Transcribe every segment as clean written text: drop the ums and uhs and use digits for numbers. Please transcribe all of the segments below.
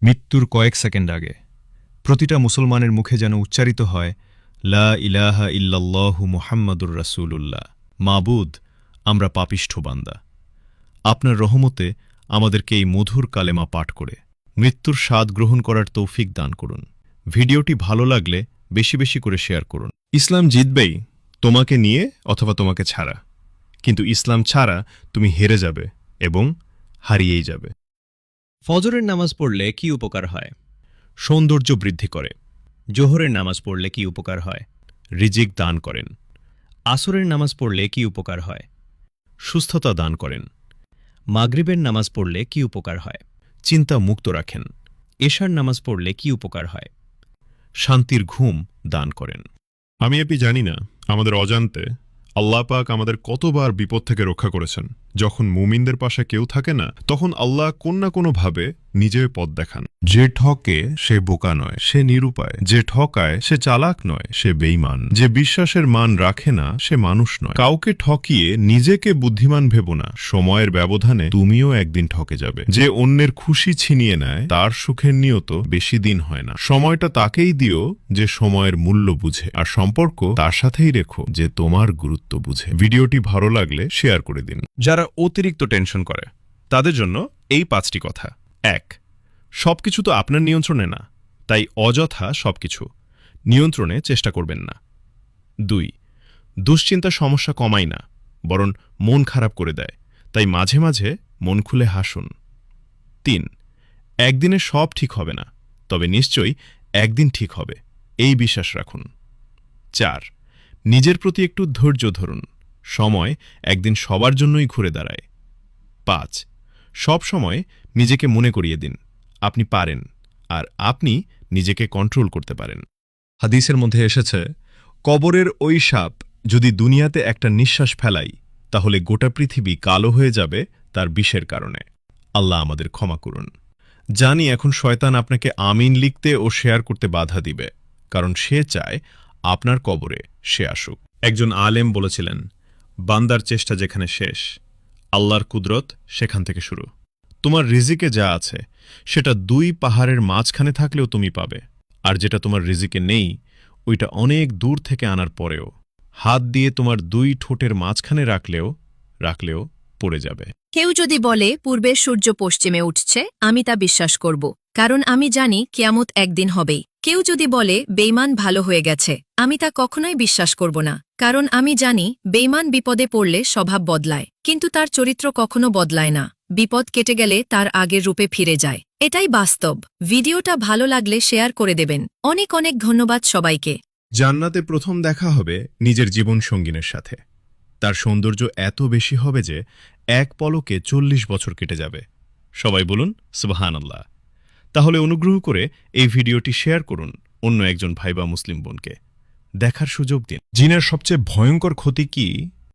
মৃত্যুর কয়েক সেকেন্ড আগে প্রতিটা মুসলমানের মুখে যেন উচ্চারিত হয়, লা ইলাহা ইল্লাল্লাহু মুহাম্মাদুর রাসূলুল্লাহ। মাবুদ, আমরা পাপিষ্ঠ বান্দা। আপনার রহমতে আমাদেরকে এই মধুর কালেমা পাঠ করে মৃত্যুর স্বাদ গ্রহণ করার তৌফিক দান করুন। ভিডিওটি ভালো লাগলে বেশি বেশি করে শেয়ার করুন। ইসলাম জিতবেই, তোমাকে নিয়ে অথবা তোমাকে ছাড়া, কিন্তু ইসলাম ছাড়া তুমি হেরে যাবে এবং হারিয়েই যাবে। ফজরের নামাজ পড়লে কি উপকার হয়? সৌন্দর্য বৃদ্ধি করে, জোহরের নামাজ পড়লে কি উপকার হয়? রিজিক দান করেন, আসরের নামাজ পড়লে কি উপকার হয়? সুস্থতা দান করেন, মাগরিবের নামাজ পড়লে কি উপকার হয়? চিন্তা মুক্ত রাখেন, এশার নামাজ পড়লে কি উপকার হয়? শান্তির ঘুম দান করেন। আমি আপনি জানি না আমাদের অজান্তে আল্লাহ পাক আমাদের কতবার বিপদ থেকে রক্ষা করেছেন। যখন মুমিনদের পাশে কেউ থাকে না, তখন আল্লাহ কোন না কোনোভাবে নিজে পথ দেখান। যে ঠকে সে বোকা নয়, সে নিরুপায়। যে ঠকায় সে চালাক নয়, সে বেঈমান। যে বিশ্বাসের মান রাখে না, সে মানুষ নয়। কাউকে ঠকিয়ে নিজেকে বুদ্ধিমান ভেবো না, সময়ের ব্যবধানে তুমিও একদিন ঠকে যাবে। যে অন্যের খুশি ছিনিয়ে নেয়, তার সুখের নিয়ত বেশি দিন হয় না। সময়টা তাকেই দিও যে সময়ের মূল্য বুঝে, আর সম্পর্ক তার সাথেই রেখো যে তোমার গুরুত্ব বুঝে। ভিডিওটি ভালো লাগলে শেয়ার করে দিন। যারা অতিরিক্ত টেনশন করে তাদের জন্য এই 5টি কথা। 1. সবকিছু তো আপনার নিয়ন্ত্রণে না, তাই অযথা সবকিছু নিয়ন্ত্রণে চেষ্টা করবেন না। 2. দুশ্চিন্তা সমস্যা কমায় না, বরং মন খারাপ করে দেয়, তাই মাঝে মাঝে মন খুলে হাসুন। 3. একদিনে সব ঠিক হবে না, তবে নিশ্চয়ই একদিন ঠিক হবে, এই বিশ্বাস রাখুন। 4. নিজের প্রতি একটু ধৈর্য ধরুন, সময় একদিন সবার জন্যই ঘুরে দাঁড়ায়। 5. সব সময় নিজেকে মনে করিয়ে দিন আপনি পারেন, আর আপনি নিজেকে কন্ট্রোল করতে পারেন। হাদিসের মধ্যে এসেছে, কবরের ওই সাপ যদি দুনিয়াতে একটা নিঃশ্বাস ফেলাই, তাহলে গোটা পৃথিবী কালো হয়ে যাবে তার বিষের কারণে। আল্লাহ আমাদের ক্ষমা করুন। জানি এখন শয়তান আপনাকে আমিন লিখতে ও শেয়ার করতে বাধা দিবে, কারণ সে চায় আপনার কবরে সে আসুক। একজন আলেম বলেছিলেন, বান্দার চেষ্টা যেখানে শেষ, আল্লাহর কুদরত সেখান থেকে শুরু। তোমার রিজিকে যা আছে সেটা 2 পাহাড়ের মাঝখানে থাকলেও তুমি পাবে, আর যেটা তোমার রিজিকে নেই ওইটা অনেক দূর থেকে আনার পরেও হাত দিয়ে তোমার 2 ঠোঁটের মাঝখানে রাখলেও পড়ে যাবে। কেউ যদি বলে পূর্বে সূর্য পশ্চিমে উঠছে, আমি তা বিশ্বাস করব, কারণ আমি জানি কিয়ামত একদিন হবেই। কেউ যদি বলে বেঈমান ভালো হয়ে গেছে, আমি তা কখনোই বিশ্বাস করব না, কারণ আমি জানি বেঈমান বিপদে পড়লে স্বভাব বদলায়, কিন্তু তার চরিত্র কখনো বদলায় না। বিপদ কেটে গেলে তার আগের রূপে ফিরে যায়, এটাই বাস্তব। ভিডিওটা ভালো লাগলে শেয়ার করে দেবেন। অনেক অনেক ধন্যবাদ সবাইকে। জান্নাতে প্রথম দেখা হবে নিজের জীবন সঙ্গিনের সাথে। তার সৌন্দর্য এত বেশি হবে যে এক পলকে 40 বছর কেটে যাবে। সবাই বলুন সুবহানাল্লাহ। তাহলে অনুগ্রহ করে এই ভিডিওটি শেয়ার করুন অন্য একজন ভাই বা মুসলিম বোনকে দেখার সুযোগ দিন। জিনের সবচেয়ে ভয়ঙ্কর ক্ষতি কি?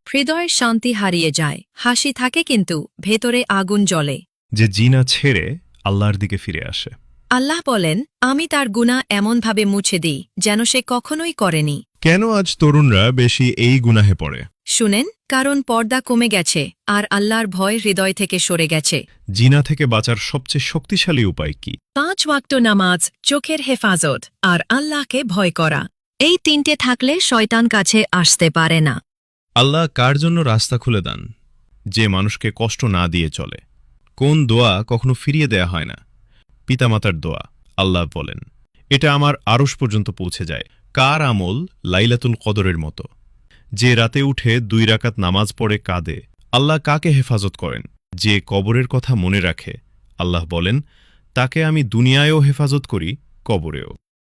হৃদয়ের শান্তি হারিয়ে যায়, হাসি থাকে কিন্তু ভেতরে আগুন জ্বলে। যে জিনা ছেড়ে আল্লাহর দিকে ফিরে আসে। আল্লাহ বলেন, আমি তার গুনাহ এমনভাবে মুছে দিই যেন সে কখনোই করেনি। কেন আজ তরুণরা বেশি এই গুনাহে পড়ে? শুনেন, কারণ পর্দা কমে গেছে আর আল্লাহর ভয় হৃদয় থেকে সরে গেছে। জিনা থেকে বাঁচার সবচেয়ে শক্তিশালী উপায় কি? 5 ওয়াক্ত নামাজ, চোখের হেফাজত আর আল্লাহকে ভয় করা। এই 3টে থাকলে শয়তান কাছে আসতে পারে না। আল্লাহ কার জন্য রাস্তা খুলে দেন? যে মানুষকে কষ্ট না দিয়ে চলে। কোন দোয়া কখনো ফিরিয়ে দেয়া হয় না? পিতামাতার দোয়া। আল্লাহ বলেন, এটা আমার আরশ পর্যন্ত পৌঁছে যায়। কার আমল লাইলাতুল কদরের মতো? যে রাতে উঠে 2 রাকাত নামাজ পড়ে কাঁদে। আল্লাহ কাকে হেফাজত করেন? যে কবরের কথা মনে রাখে। আল্লাহ বলেন, তাকে আমি দুনিয়ায়ও হেফাজত করি, কবরেও।